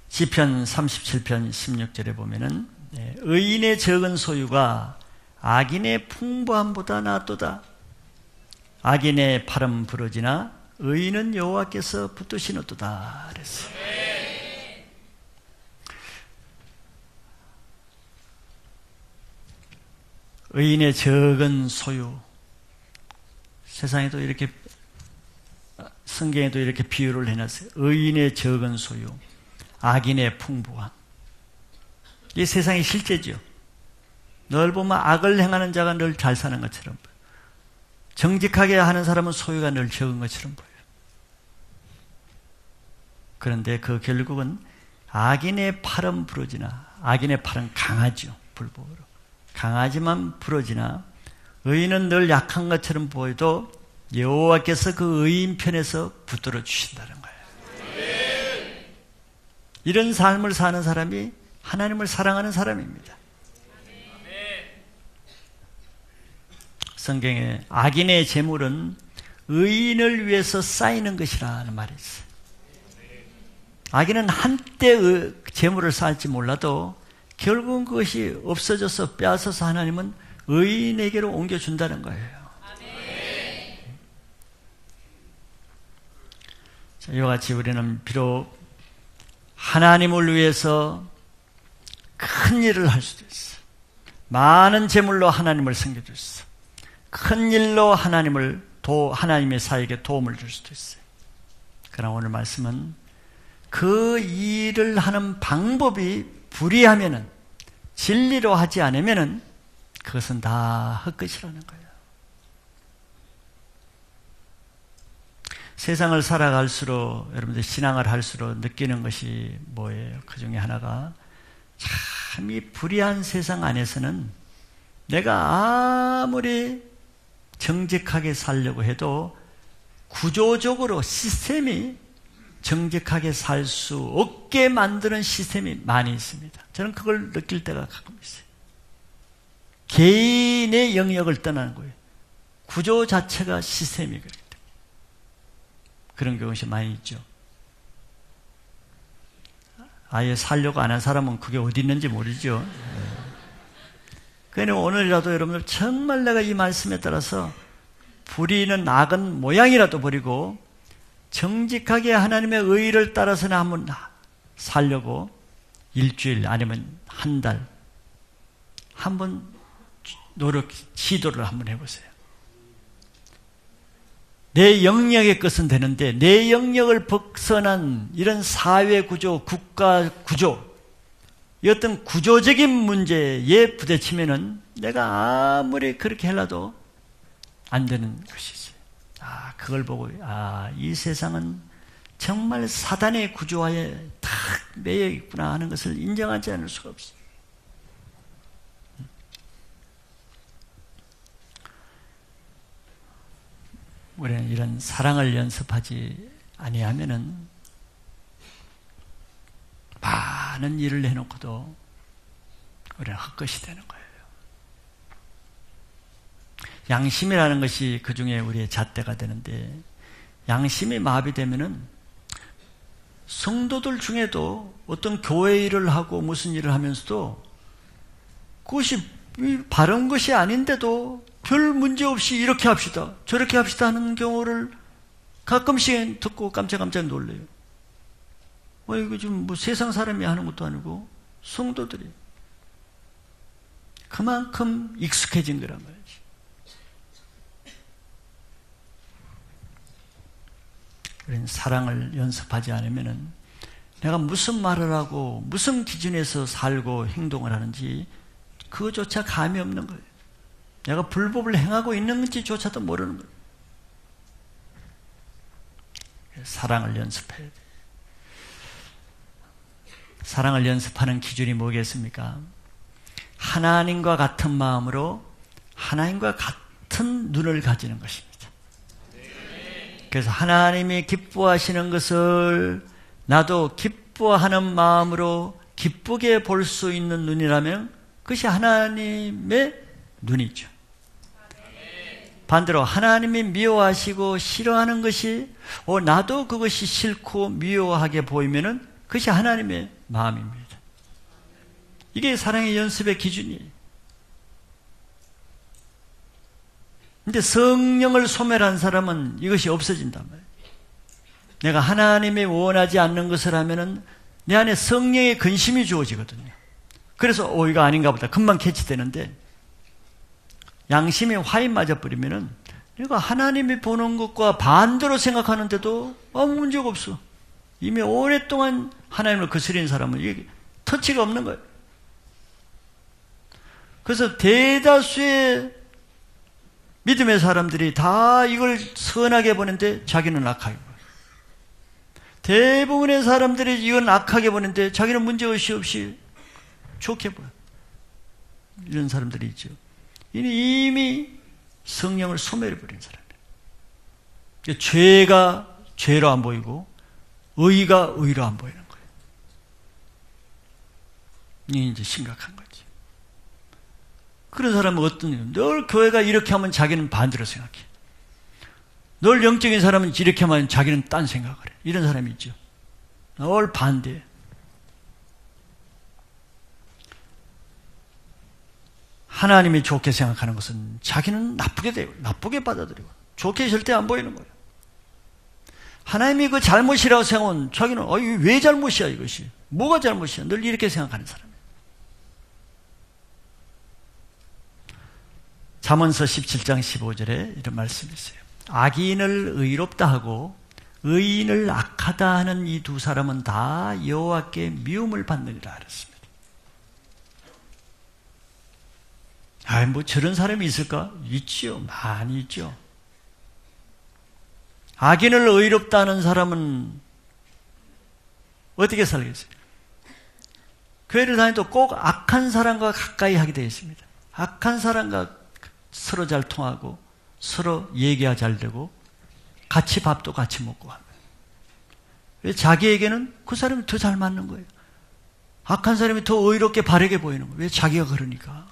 시편 37편 16절에 보면은 의인의 적은 소유가 악인의 풍부함보다 낫도다. 악인의 팔은 부러지나 의인은 여호와께서 붙드시노도다 그랬어요. 의인의 적은 소유, 세상에도 이렇게, 성경에도 이렇게 비유를 해놨어요. 의인의 적은 소유, 악인의 풍부함. 이게 세상의 실제죠. 늘 보면 악을 행하는 자가 늘 잘 사는 것처럼 보여요. 정직하게 하는 사람은 소유가 늘 적은 것처럼 보여요. 그런데 그 결국은 악인의 팔은 부러지나, 악인의 팔은 강하죠. 불법으로. 강하지만 부러지나 의인은 늘 약한 것처럼 보여도 여호와께서 그 의인 편에서 붙들어 주신다는 거예요. 이런 삶을 사는 사람이 하나님을 사랑하는 사람입니다. 성경에 악인의 재물은 의인을 위해서 쌓이는 것이라는 말이 있어요. 악인은 한때 재물을 쌓을지 몰라도 결국은 그것이 없어져서 빼앗아서 하나님은 의인에게로 옮겨준다는 거예요. 자, 이와 같이 우리는 비록 하나님을 위해서 큰 일을 할 수도 있어. 많은 재물로 하나님을 섬겨줄 수 있어. 큰 일로 하나님의 사역에 도움을 줄 수도 있어요. 그러나 오늘 말씀은 그 일을 하는 방법이 불의하면은, 진리로 하지 않으면은 그것은 다 헛것이라는 거예요. 세상을 살아갈수록, 여러분들 신앙을 할수록 느끼는 것이 뭐예요? 그 중에 하나가 참 이 불의한 세상 안에서는 내가 아무리 정직하게 살려고 해도 구조적으로 시스템이 정직하게 살 수 없게 만드는 시스템이 많이 있습니다. 저는 그걸 느낄 때가 가끔 있어요. 개인의 영역을 떠나는 거예요. 구조 자체가 시스템이 그렇기 때문에. 그런 경우가 많이 있죠. 아예 살려고 안 한 사람은 그게 어디 있는지 모르죠. 그러니 오늘이라도 여러분들 정말 내가 이 말씀에 따라서 불의는 악은 모양이라도 버리고 정직하게 하나님의 의를 따라서는 한번 살려고 일주일 아니면 한 달 한번 시도를 한번 해보세요. 내 영역의 것은 되는데 내 영역을 벗어난 이런 사회 구조, 국가 구조, 이 어떤 구조적인 문제에 부딪히면은 내가 아무리 그렇게 해놔도 안 되는 것이 있어요. 그걸 보고 이 세상은 정말 사단의 구조화에 탁 매여 있구나 하는 것을 인정하지 않을 수가 없어요. 우리는 이런 사랑을 연습하지 아니하면은 많은 일을 해놓고도 우리는 헛것이 되는 거예요. 양심이라는 것이 그 중에 우리의 잣대가 되는데, 양심이 마비되면은 성도들 중에도 어떤 교회 일을 하고 무슨 일을 하면서도 그것이 바른 것이 아닌데도 별 문제 없이 이렇게 합시다, 저렇게 합시다 하는 경우를 가끔씩 듣고 깜짝깜짝 놀래요. 이거 지금 뭐 세상 사람이 하는 것도 아니고 성도들이 그만큼 익숙해진 거란 말이지. 우리는 사랑을 연습하지 않으면은 내가 무슨 말을 하고 무슨 기준에서 살고 행동을 하는지 그거조차 감이 없는 거예요. 내가 불법을 행하고 있는지조차도 모르는 거예요. 사랑을 연습해야 돼요. 사랑을 연습하는 기준이 뭐겠습니까? 하나님과 같은 마음으로 하나님과 같은 눈을 가지는 것입니다. 그래서 하나님이 기뻐하시는 것을 나도 기뻐하는 마음으로 기쁘게 볼 수 있는 눈이라면 그것이 하나님의 눈이죠. 반대로 하나님이 미워하시고 싫어하는 것이 나도 그것이 싫고 미워하게 보이면은 그것이 하나님의 마음입니다. 이게 사랑의 연습의 기준이에요. 근데 성령을 소멸한 사람은 이것이 없어진단 말이에요. 내가 하나님이 원하지 않는 것을 하면은 내 안에 성령의 근심이 주어지거든요. 그래서 이거 아닌가 보다 금방 캐치되는데, 양심이 화인 맞아버리면은 내가 하나님이 보는 것과 반대로 생각하는데도 아무 문제가 없어. 이미 오랫동안 하나님을 거스린 사람은 이게 터치가 없는 거예요. 그래서 대다수의 믿음의 사람들이 다 이걸 선하게 보는데 자기는 악하게 보여요. 대부분의 사람들이 이건 악하게 보는데 자기는 문제의식 없이 좋게 보여요. 이런 사람들이 있죠. 이미 성령을 소멸해버린 사람이에요. 죄가 죄로 안 보이고 의가 의로 안 보이는 거예요. 이게 이제 심각한 거지. 그런 사람은 늘 교회가 이렇게 하면 자기는 반대로 생각해. 늘 영적인 사람은 이렇게 하면 자기는 딴 생각을 해. 이런 사람이 있죠. 늘 반대. 하나님이 좋게 생각하는 것은 자기는 나쁘게 되고 나쁘게 받아들이고 좋게 절대 안 보이는 거예요. 하나님이 그 잘못이라고 생각하면 자기는 이게 왜 잘못이야 이것이. 뭐가 잘못이야. 늘 이렇게 생각하는 사람이에요. 잠언서 17장 15절에 이런 말씀이 있어요. 악인을 의롭다 하고 의인을 악하다 하는 이 두 사람은 다 여호와께 미움을 받느니라 그랬습니다. 뭐 저런 사람이 있을까? 있지요. 많이 있죠. 악인을 의롭다 하는 사람은 어떻게 살겠어요? 교회를 다니도 꼭 악한 사람과 가까이 하게 되어 있습니다. 악한 사람과 서로 잘 통하고 서로 얘기가 잘 되고 같이 밥도 같이 먹고 하면 왜 자기에게는 그 사람이 더 잘 맞는 거예요. 악한 사람이 더 의롭게 바르게 보이는 거예요. 왜? 자기가 그러니까.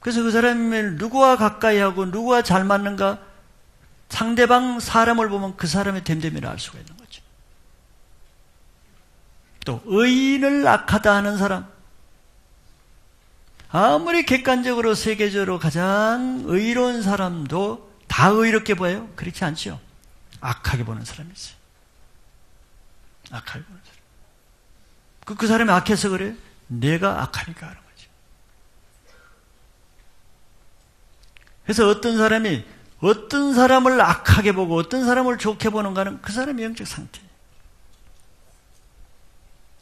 그래서 그 사람을 누구와 가까이 하고 누구와 잘 맞는가 상대방 사람을 보면 그 사람의 됨됨이를 알 수가 있는 거죠. 또 의인을 악하다 하는 사람, 아무리 객관적으로 세계적으로 가장 의로운 사람도 다 의롭게 보여요? 그렇지 않죠. 악하게 보는 사람이 있어요. 악하게 보는 사람. 그 사람이 악해서 그래? 내가 악하니까 하는 거죠. 그래서 어떤 사람이 어떤 사람을 악하게 보고 어떤 사람을 좋게 보는가는 그 사람의 영적 상태예요.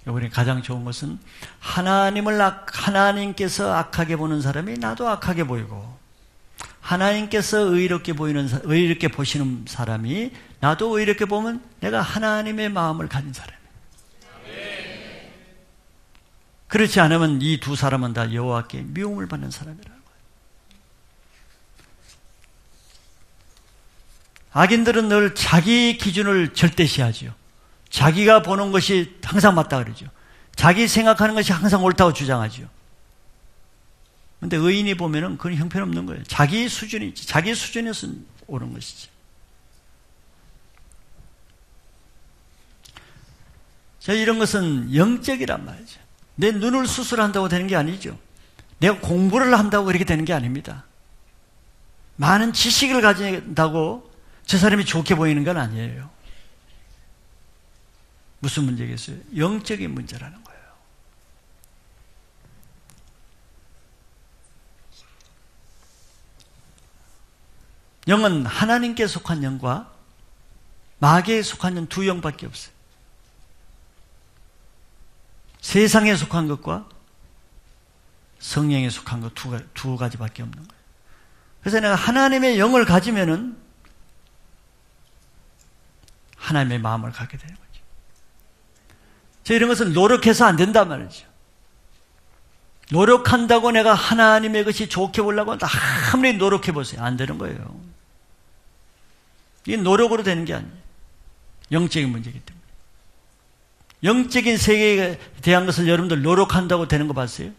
우리 가장 좋은 것은 하나님께서 악하게 보는 사람이 나도 악하게 보이고 하나님께서 의롭게 보시는 사람이 나도 의롭게 보면 내가 하나님의 마음을 가진 사람이에요. 그렇지 않으면 이 두 사람은 다 여호와께 미움을 받는 사람이라는 거예요. 악인들은 늘 자기 기준을 절대시하죠. 자기가 보는 것이 항상 맞다 그러죠. 자기 생각하는 것이 항상 옳다고 주장하죠. 그런데 의인이 보면은 그건 형편없는 거예요. 자기 수준이지. 자기 수준에서 오는 것이지. 자, 이런 것은 영적이란 말이죠. 내 눈을 수술한다고 되는 게 아니죠. 내가 공부를 한다고 이렇게 되는 게 아닙니다. 많은 지식을 가진다고 저 사람이 좋게 보이는 건 아니에요. 무슨 문제겠어요? 영적인 문제라는 거예요. 영은 하나님께 속한 영과 마귀에 속한 영 두 영밖에 없어요. 세상에 속한 것과 성령에 속한 것 두 가지밖에 없는 거예요. 그래서 내가 하나님의 영을 가지면은 하나님의 마음을 갖게 되는 거죠. 이런 것은 노력해서 안 된단 말이죠. 노력한다고 내가 하나님의 것이 좋게 보려고 아무리 노력해 보세요. 안 되는 거예요. 이게 노력으로 되는 게 아니에요. 영적인 문제이기 때문에. 영적인 세계에 대한 것을 여러분들 노력한다고 되는 거 봤어요?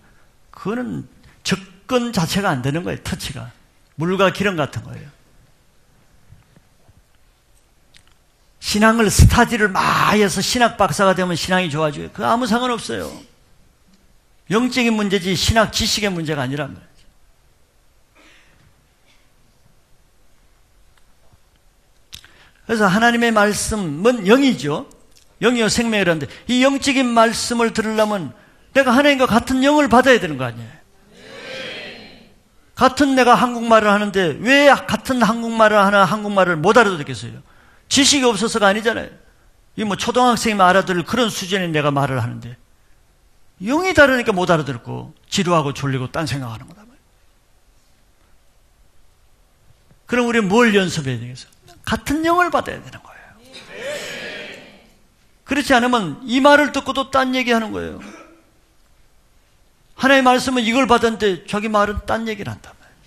그거는 접근 자체가 안 되는 거예요. 터치가. 물과 기름 같은 거예요. 신앙을 스타디를 막 해서 신학 박사가 되면 신앙이 좋아져요. 그거 아무 상관없어요. 영적인 문제지 신학 지식의 문제가 아니란 말이에요. 그래서 하나님의 말씀은 영이죠. 영이요 생명이라는데 이 영적인 말씀을 들으려면 내가 하나님과 같은 영을 받아야 되는 거 아니에요. 같은 내가 한국말을 하는데 왜 같은 한국말을 하나 한국말을 못 알아듣겠어요? 지식이 없어서가 아니잖아요. 이 뭐 초등학생이 알아들을 그런 수준의 내가 말을 하는데 영이 다르니까 못 알아듣고 지루하고 졸리고 딴 생각하는 거다. 그럼 우리는 뭘 연습해야 되겠어? 같은 영을 받아야 되는 거예요. 그렇지 않으면 이 말을 듣고도 딴 얘기하는 거예요. 하나님의 말씀은 이걸 받았는데 자기 말은 딴 얘기를 한단 말이에요.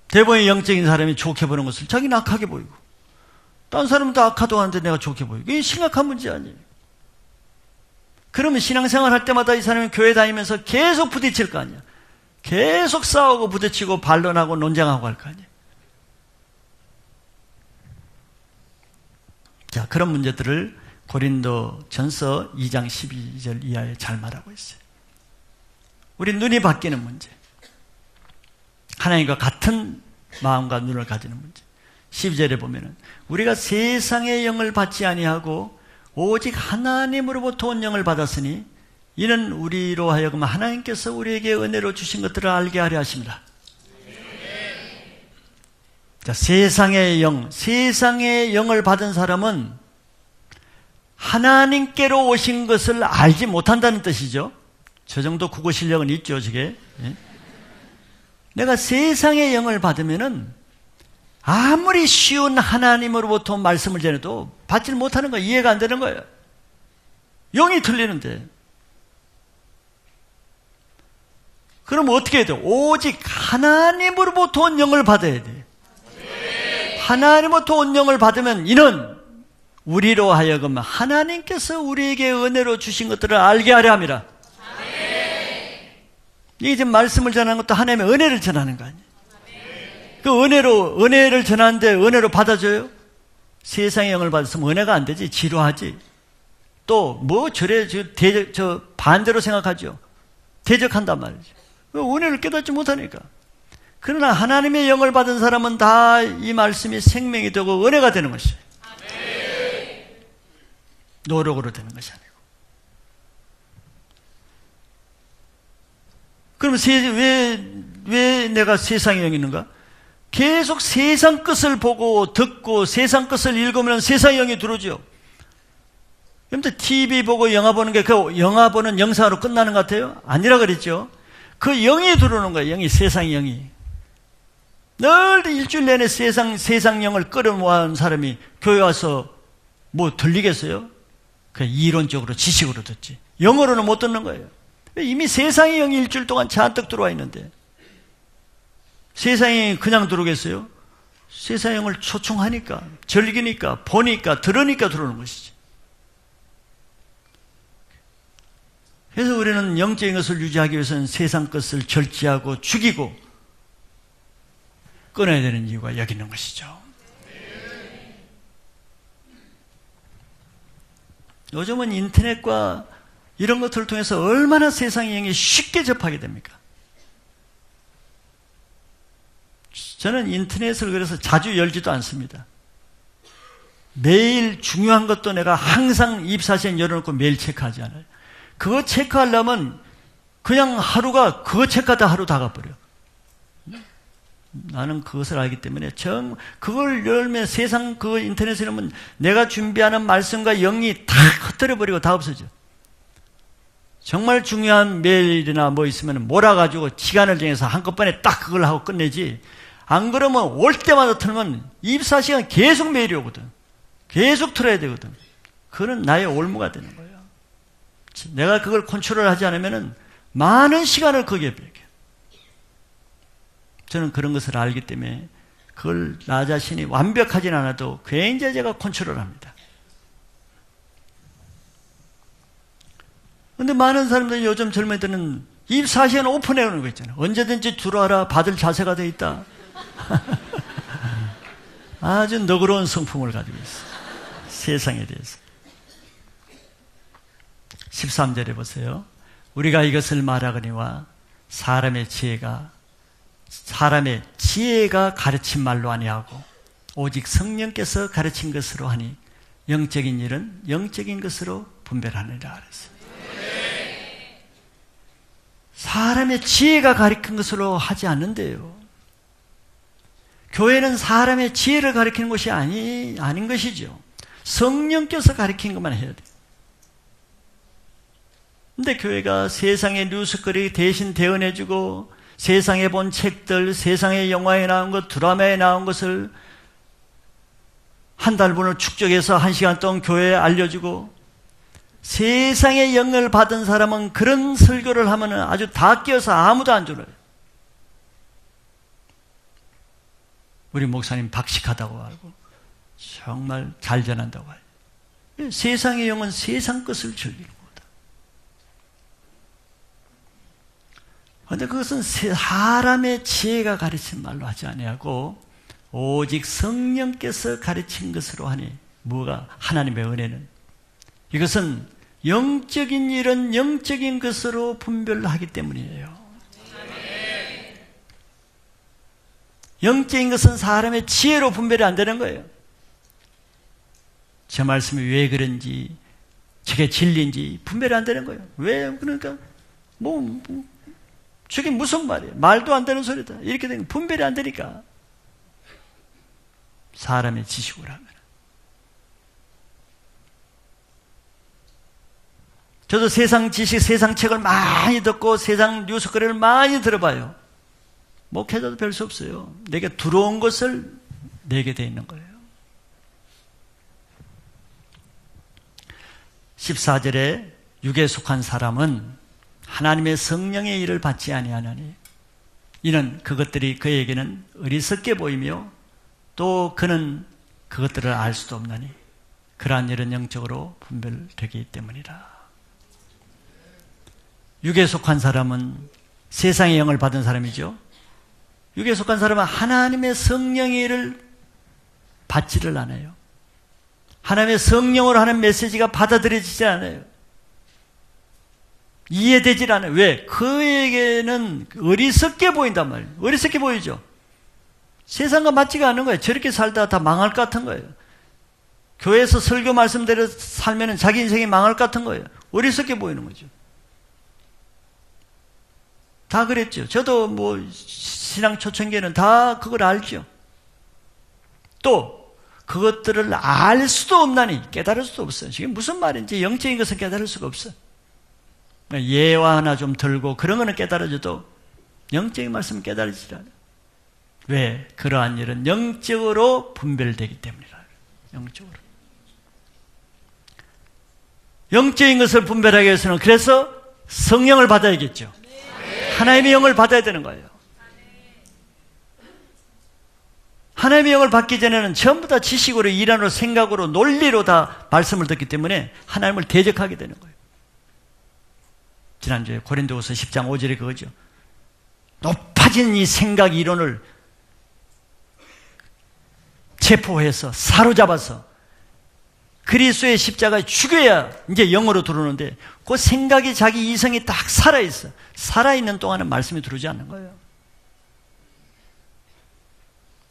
대부분의 영적인 사람이 좋게 보는 것을 자기는 악하게 보이고 딴 사람은 다 악하다고 하는데 내가 좋게 보이고 이게 심각한 문제 아니에요. 그러면 신앙생활 할 때마다 이 사람이 교회 다니면서 계속 부딪힐 거 아니야. 계속 싸우고 부딪히고 반론하고 논쟁하고 할 거 아니에요. 자, 그런 문제들을 고린도전서 2장 12절 이하에 잘 말하고 있어요. 우리 눈이 바뀌는 문제, 하나님과 같은 마음과 눈을 가지는 문제. 12절에 보면은 우리가 세상의 영을 받지 아니하고 오직 하나님으로부터 온 영을 받았으니 이는 우리로 하여금 하나님께서 우리에게 은혜로 주신 것들을 알게 하려 하십니다. 자, 세상의 영을 받은 사람은 하나님께로 오신 것을 알지 못한다는 뜻이죠. 저 정도 국어 실력은 있죠, 저게. 내가 세상의 영을 받으면은 아무리 쉬운 하나님으로부터 온 말씀을 전해도 받지를 못하는 거예요. 이해가 안 되는 거예요. 영이 틀리는데. 그럼 어떻게 해야 돼요? 오직 하나님으로부터 온 영을 받아야 돼. 하나님으로부터 온 영을 받으면 이는 우리로 하여금 하나님께서 우리에게 은혜로 주신 것들을 알게 하려 함이라. 이게 지금 말씀을 전하는 것도 하나님의 은혜를 전하는 거 아니에요. 그 은혜를 전하는데 은혜로 받아줘요? 세상의 영을 받았으면 은혜가 안 되지. 지루하지. 또 뭐 저 반대로 생각하죠. 대적한단 말이죠. 은혜를 깨닫지 못하니까. 그러나 하나님의 영을 받은 사람은 다 이 말씀이 생명이 되고 은혜가 되는 것이에요. 노력으로 되는 것이 아니고. 그럼 왜 내가 세상의 영이 있는가? 계속 세상 끝을 보고 듣고 세상 끝을 읽으면 세상의 영이 들어오죠. 여러분들 TV 보고 영화 보는 게 그 영화 보는 영상으로 끝나는 것 같아요? 아니라 그랬죠. 그 영이 들어오는 거예요. 영이, 세상의 영이. 늘 일주일 내내 세상 영을 끌어모아온 사람이 교회 와서 뭐 들리겠어요? 그냥 이론적으로 지식으로 듣지. 영어로는 못 듣는 거예요. 이미 세상의 영이 일주일 동안 잔뜩 들어와 있는데 세상이 그냥 들어오겠어요? 세상의 영을 초청하니까, 즐기니까, 보니까, 들으니까 들어오는 것이지. 그래서 우리는 영적인 것을 유지하기 위해서는 세상 것을 절제하고 죽이고 끊어야 되는 이유가 여기 있는 것이죠. 요즘은 인터넷과 이런 것들을 통해서 얼마나 세상의 영이 쉽게 접하게 됩니까? 저는 인터넷을 그래서 자주 열지도 않습니다. 매일 중요한 것도 내가 항상 24시간 열어놓고 매일 체크하지 않아요. 그거 체크하려면 그냥 하루가 그거 체크하다 하루 다 가버려. 나는 그것을 알기 때문에 그걸 열면 세상 그 인터넷에 넣으면 내가 준비하는 말씀과 영이 다 흩어져버리고 다 없어져. 정말 중요한 메일이나 뭐 있으면 몰아가지고 시간을 정해서 한꺼번에 딱 그걸 하고 끝내지. 안 그러면 올 때마다 틀면 24시간 계속 메일이 오거든. 계속 틀어야 되거든. 그건 나의 올무가 되는 거예요. 내가 그걸 컨트롤하지 않으면 많은 시간을 거기에 뺏겨요. 저는 그런 것을 알기 때문에 그걸 나 자신이 완벽하진 않아도 굉장히 제가 컨트롤합니다. 근데 많은 사람들이 요즘 젊은이들은 24시간 오픈해 놓는 거 있잖아요. 언제든지 들어와라, 받을 자세가 돼 있다. 아주 너그러운 성품을 가지고 있어요. 세상에 대해서. 13절에 보세요. 우리가 이것을 말하거니와 사람의 지혜가 가르친 말로 아니하고 오직 성령께서 가르친 것으로 하니 영적인 일은 영적인 것으로 분별하느니라 그랬어요. 사람의 지혜가 가르친 것으로 하지 않는데요. 교회는 사람의 지혜를 가르치는 것이 아닌 것이죠. 성령께서 가르친 것만 해야 돼요. 근데 교회가 세상의 뉴스거리 대신 대언해주고 세상에 본 책들, 세상의 영화에 나온 것, 드라마에 나온 것을 한 달분을 축적해서 1시간 동안 교회에 알려주고 세상의 영을 받은 사람은 그런 설교를 하면 아주 다 끼어서 아무도 안 들어요. 우리 목사님 박식하다고 알고 정말 잘 전한다고 해요. 세상의 영은 세상 것을 즐기는 거다. 그런데 그것은 사람의 지혜가 가르친 말로 하지 아니하고 오직 성령께서 가르친 것으로 하니 뭐가 하나님의 은혜는 이것은 영적인 일은 영적인 것으로 분별하기 때문이에요. 영적인 것은 사람의 지혜로 분별이 안 되는 거예요. 제 말씀이 왜 그런지 저게 진리인지 분별이 안 되는 거예요. 왜 그러니까 저게 무슨 말이에요? 말도 안 되는 소리다. 이렇게 되면 분별이 안 되니까 사람의 지식으로 하면 저도 세상 지식, 세상 책을 많이 듣고 세상 뉴스거리를 많이 들어봐요. 목회자도 별 수 없어요. 내게 들어온 것을 내게 돼 있는 거예요. 14절에 육에 속한 사람은 하나님의 성령의 일을 받지 아니하나니 이는 그것들이 그에게는 어리석게 보이며 또 그는 그것들을 알 수도 없나니 그러한 일은 영적으로 분별되기 때문이라. 육에 속한 사람은 세상의 영을 받은 사람이죠. 육에 속한 사람은 하나님의 성령의 일을 받지를 않아요. 하나님의 성령으로 하는 메시지가 받아들여지지 않아요. 이해되질 않아요. 왜? 그에게는 어리석게 보인단 말이에요. 어리석게 보이죠. 세상과 맞지가 않는 거예요. 저렇게 살다가 다 망할 것 같은 거예요. 교회에서 설교 말씀대로 살면 자기 인생이 망할 것 같은 거예요. 어리석게 보이는 거죠. 다 그랬죠. 저도 신앙 초창기에는 다 그걸 알죠. 또 그것들을 알 수도 없나니 깨달을 수도 없어요. 지금 무슨 말인지 영적인 것은 깨달을 수가 없어요. 예화 하나 좀 들고 그런 거는 깨달아져도 영적인 말씀은 깨달아지지 않아요. 왜? 그러한 일은 영적으로 분별되기 때문이라. 영적으로. 영적인 것을 분별하기 위해서는 그래서 성령을 받아야겠죠. 하나님의 영을 받아야 되는 거예요. 하나님의 영을 받기 전에는 전부 다 지식으로, 이론으로, 생각으로, 논리로 다 말씀을 듣기 때문에 하나님을 대적하게 되는 거예요. 지난주에 고린도후서 10장 5절에 그거죠. 높아진 이 생각, 이론을 체포해서 사로잡아서 그리스도의 십자가에 죽여야 이제 영으로 들어오는데 그 생각이 자기 이성이 딱 살아있어. 살아있는 동안은 말씀이 들어오지 않는 거예요.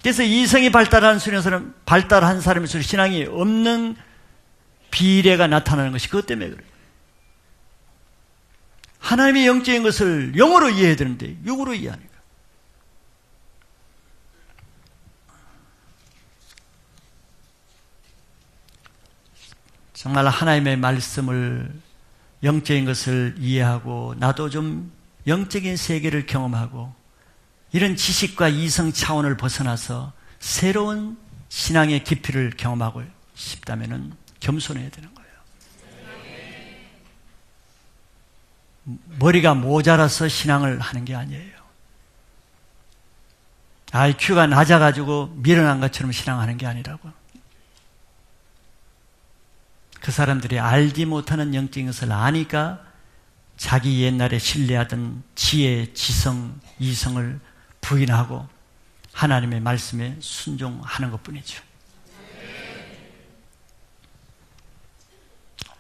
그래서 이성이 발달한 사람일수록 신앙이 없는 비례가 나타나는 것이 그것 때문에 그래요. 하나님의 영적인 것을 영으로 이해해야 되는데 육으로 이해하니까. 정말 하나님의 말씀을 영적인 것을 이해하고 나도 좀 영적인 세계를 경험하고 이런 지식과 이성 차원을 벗어나서 새로운 신앙의 깊이를 경험하고 싶다면 겸손해야 되는 거예요. 머리가 모자라서 신앙을 하는 게 아니에요. IQ가 낮아가지고 미련한 것처럼 신앙하는 게 아니라고. 그 사람들이 알지 못하는 영적인 것을 아니까 자기 옛날에 신뢰하던 지혜, 지성, 이성을 부인하고 하나님의 말씀에 순종하는 것뿐이죠.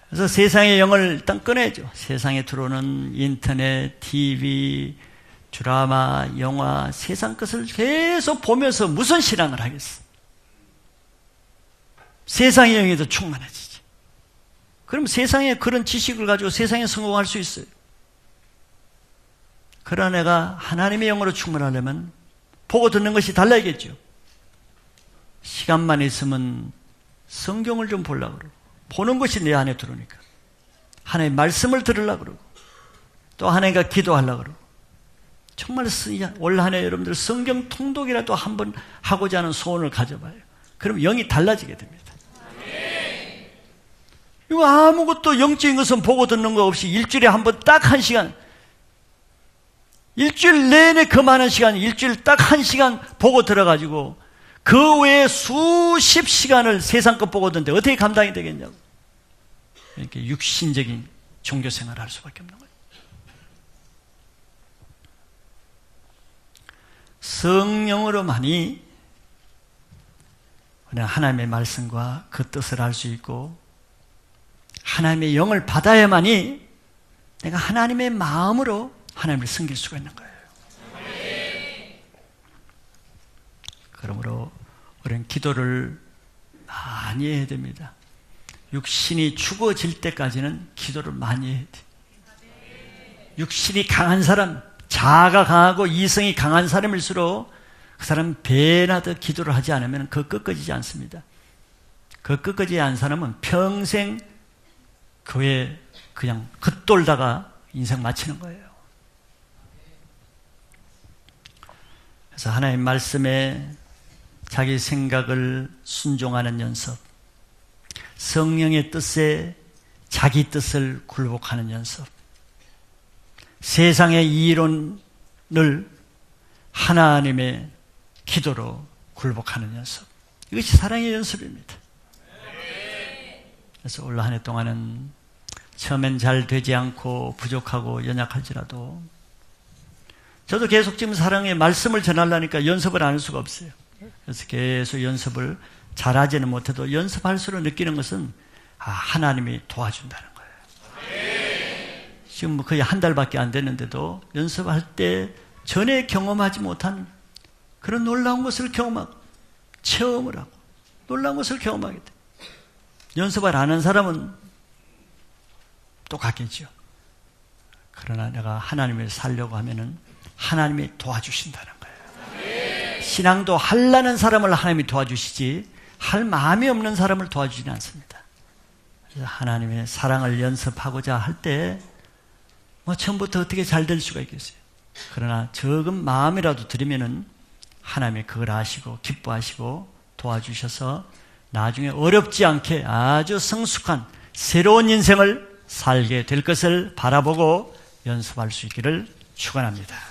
그래서 세상의 영을 일단 꺼내죠. 세상에 들어오는 인터넷, TV, 드라마, 영화, 세상 것을 계속 보면서 무슨 신앙을 하겠어? 세상의 영에도 충만해지지. 그럼 세상에 그런 지식을 가지고 세상에 성공할 수 있어요. 그러나 내가 하나님의 영으로 충만하려면 보고 듣는 것이 달라야겠죠. 시간만 있으면 성경을 좀 보려고 그러고 보는 것이 내 안에 들어오니까 하나님의 말씀을 들으려고 그러고 또 하나님과 기도하려고 그러고 정말 올 한 해 여러분들 성경 통독이라도 한번 하고자 하는 소원을 가져봐요. 그럼 영이 달라지게 됩니다. 이거 아무것도 영적인 것은 보고 듣는 거 없이 일주일에 한 번 딱 1시간, 일주일 내내 그 많은 시간, 일주일 딱 1시간 보고 들어가지고 그 외에 수십 시간을 세상 것 보고 듣는데 어떻게 감당이 되겠냐고. 이렇게 육신적인 종교 생활을 할 수밖에 없는 거예요. 성령으로만이 그냥 하나님의 말씀과 그 뜻을 알 수 있고 하나님의 영을 받아야만이 내가 하나님의 마음으로 하나님을 섬길 수가 있는 거예요. 그러므로 우리는 기도를 많이 해야 됩니다. 육신이 죽어질 때까지는 기도를 많이 해야 돼요. 육신이 강한 사람, 자아가 강하고 이성이 강한 사람일수록 그 사람은 배나 더 기도를 하지 않으면 그 꺾어지지 않습니다. 그 꺾어지지 않은 사람은 평생 교회에 그냥 겉돌다가 인생 마치는 거예요. 그래서 하나님 말씀에 자기 생각을 순종하는 연습, 성령의 뜻에 자기 뜻을 굴복하는 연습, 세상의 이론을 하나님의 기도로 굴복하는 연습, 이것이 사랑의 연습입니다. 그래서 올 한 해 동안은 처음엔 잘 되지 않고 부족하고 연약할지라도 저도 계속 지금 사랑의 말씀을 전하려니까 연습을 안 할 수가 없어요. 그래서 계속 연습을 잘하지는 못해도 연습할수록 느끼는 것은 하나님이 도와준다는 거예요. 지금 거의 한 달밖에 안 됐는데도 연습할 때 전에 경험하지 못한 그런 놀라운 것을 경험하고 체험을 하고 놀라운 것을 경험하게 돼요. 연습을 안 한 사람은 똑같겠죠. 그러나 내가 하나님을 살려고 하면은 하나님이 도와주신다는 거예요. 신앙도 하려는 사람을 하나님이 도와주시지 할 마음이 없는 사람을 도와주지는 않습니다. 그래서 하나님의 사랑을 연습하고자 할 때 처음부터 어떻게 잘 될 수가 있겠어요. 그러나 적은 마음이라도 드리면은 하나님이 그걸 아시고 기뻐하시고 도와주셔서 나중에 어렵지 않게 아주 성숙한 새로운 인생을 살게 될 것을 바라보고 연습할 수 있기를 축원합니다.